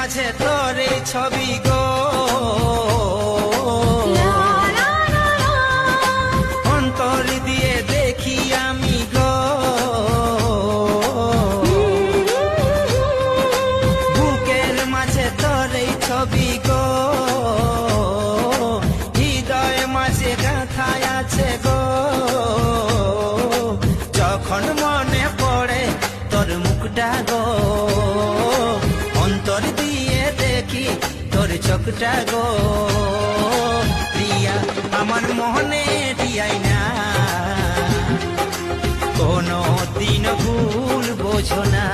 মাঝে তোর এই ছবি গো, অন্তর দিয়ে দেখি আমি গো, বুকের মাঝে তোর এই ছবি গো, হৃদয় মাঝে গাঁথায় আছে গো। যখন মনে পড়ে তোর মুখটা গো, অন্তর দিয়ে দেখি তোর চোখটা গো। প্রিয়া আমার মনে দিয়াই না, কোনো দিন ভুল বোঝো না।